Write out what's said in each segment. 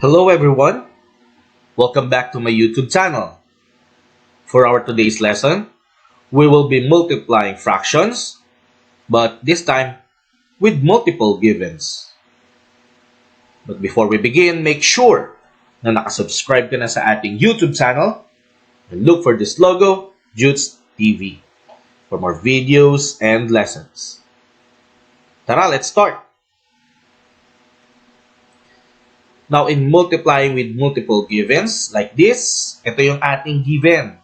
Hello everyone, welcome back to my YouTube channel. For our today's lesson, we will be multiplying fractions, but this time with multiple givens. But before we begin, make sure na nakasubscribe ka na sa ating YouTube channel and look for this logo, Jude's TV, for more videos and lessons. Tara, let's start! Now, in multiplying with multiple givens, like this, ito yung ating given.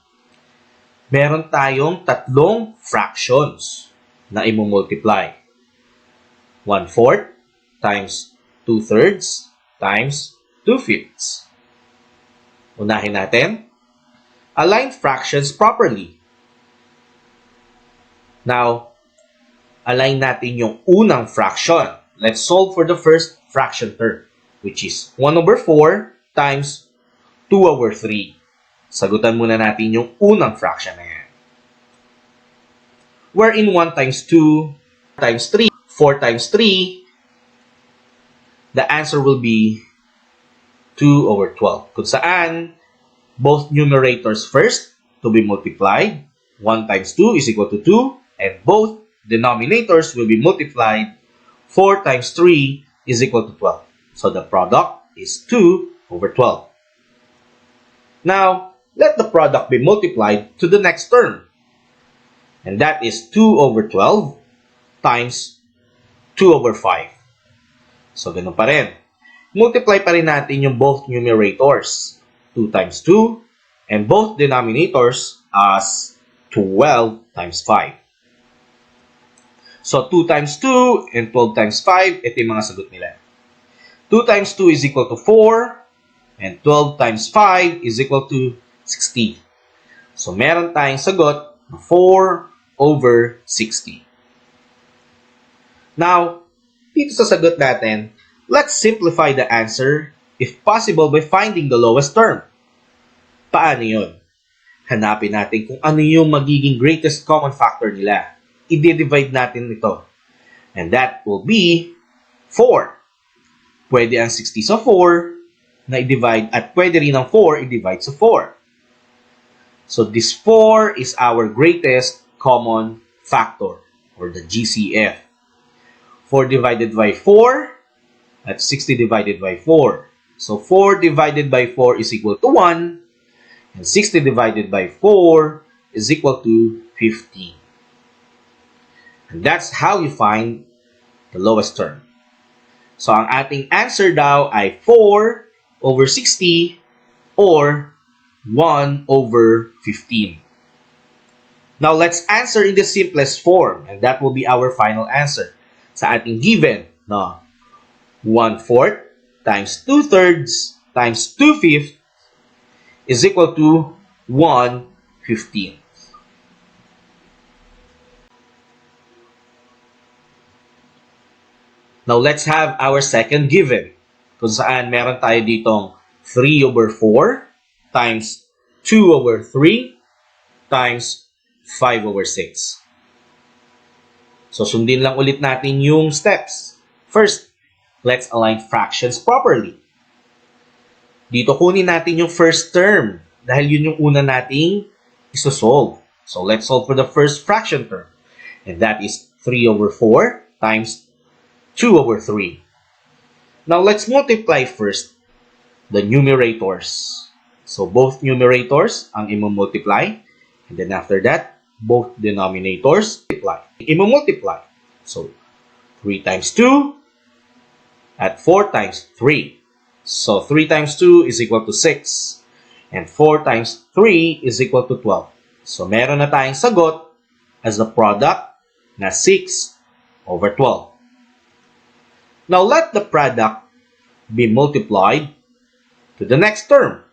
Meron tayong tatlong fractions na i-multiply. 1/4 times 2/3 times 2/5. Unahin natin. Align fractions properly. Now, align natin yung unang fraction. Let's solve for the first fraction term, which is 1/4 times 2/3. Sagutan muna natin yung unang fraction na yan. Wherein 1 times 2 times 3, 4 times 3, the answer will be 2/12. Kung saan, both numerators first to be multiplied. 1 times 2 is equal to 2, and both denominators will be multiplied. 4 times 3 is equal to 12. So the product is 2/12. Now, let the product be multiplied to the next term. And that is 2/12 times 2/5. So, ganun pa rin. Multiply pa rin natin yung both numerators. 2 times 2 and both denominators as 12 times 5. So, 2 times 2 and 12 times 5, ito yung mga sagot nila. 2 times 2 is equal to 4, and 12 times 5 is equal to 60. So, meron tayong sagot na 4/60. Now, dito sa sagot natin, let's simplify the answer, if possible, by finding the lowest term. Paano yun? Hanapin natin kung ano yung magiging greatest common factor nila. I-divide natin ito. And that will be 4. Pwede ang 60 sa 4 na i-divide at pwede rin ang 4 i-divide sa 4. So this 4 is our greatest common factor or the GCF. 4 divided by 4, that's 60 divided by 4. So 4 divided by 4 is equal to 1 and 60 divided by 4 is equal to 15. And that's how you find the lowest term. So, ang ating answer daw ay 4/60 or 1/15. Now, let's answer in the simplest form, and that will be our final answer. Sa ating given, no? 1/4 times 2/3 times 2/5 is equal to 1/15. Now, let's have our second given. Kung saan meron tayo ditong 3/4 times 2/3 times 5/6. So, sundin lang ulit natin yung steps. First, let's align fractions properly. Dito kunin natin yung first term dahil yun yung una nating isosolve. So, let's solve for the first fraction term. And that is 3/4 times 2/3. Now, let's multiply first the numerators. So, both numerators ang i-multiply. And then after that, both denominators i-multiply. So, 3 times 2 at 4 times 3. So, 3 times 2 is equal to 6. And 4 times 3 is equal to 12. So, meron na tayong sagot as the product na 6/12. Now, let the product be multiplied to the next term.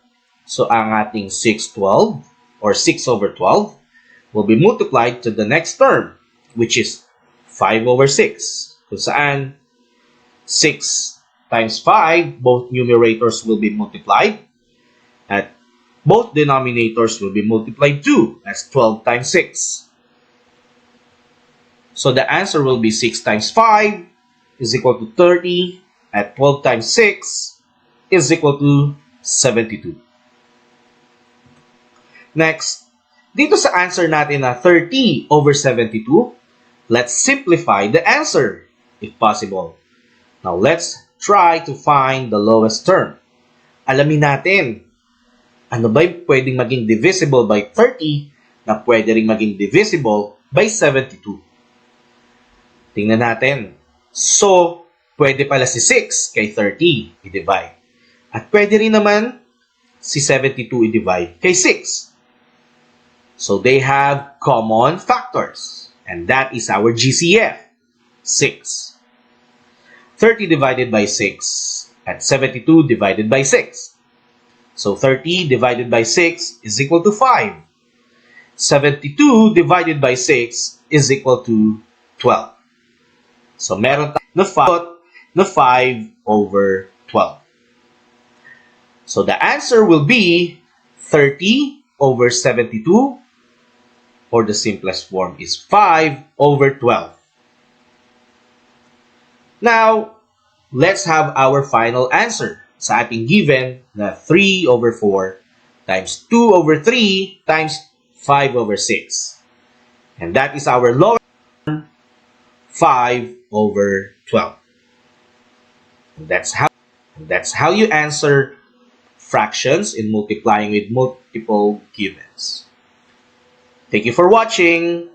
So, ang ating 6/12 or 6/12 will be multiplied to the next term, which is 5/6. Kung saan 6 times 5, both numerators will be multiplied, at both denominators will be multiplied too, as 12 times 6. So, the answer will be 6 times 5 is equal to 30, at 12 times 6 is equal to 72. Next, dito sa answer natin na 30 over 72, let's simplify the answer if possible. Now, let's try to find the lowest term. Alamin natin, ano ba yung pwedeng maging divisible by 30 na pwede rin maging divisible by 72? Tingnan natin. So, pwede pala si 6 kay 30 i-divide. At pwede rin naman si 72 i-divide kay 6. So, they have common factors. And that is our GCF, 6. 30 divided by 6 at 72 divided by 6. So 30 divided by 6 is equal to 5. 72 divided by 6 is equal to 12. So meron tayo na 5 over 12. So the answer will be 30 over 72, or the simplest form is 5 over 12. Now, let's have our final answer sa ating given na 3 over 4 times 2 over 3 times 5 over 6. And that is our lowest term, 5 over 12. And that's how you answer fractions in multiplying with multiple givens. Thank you for watching.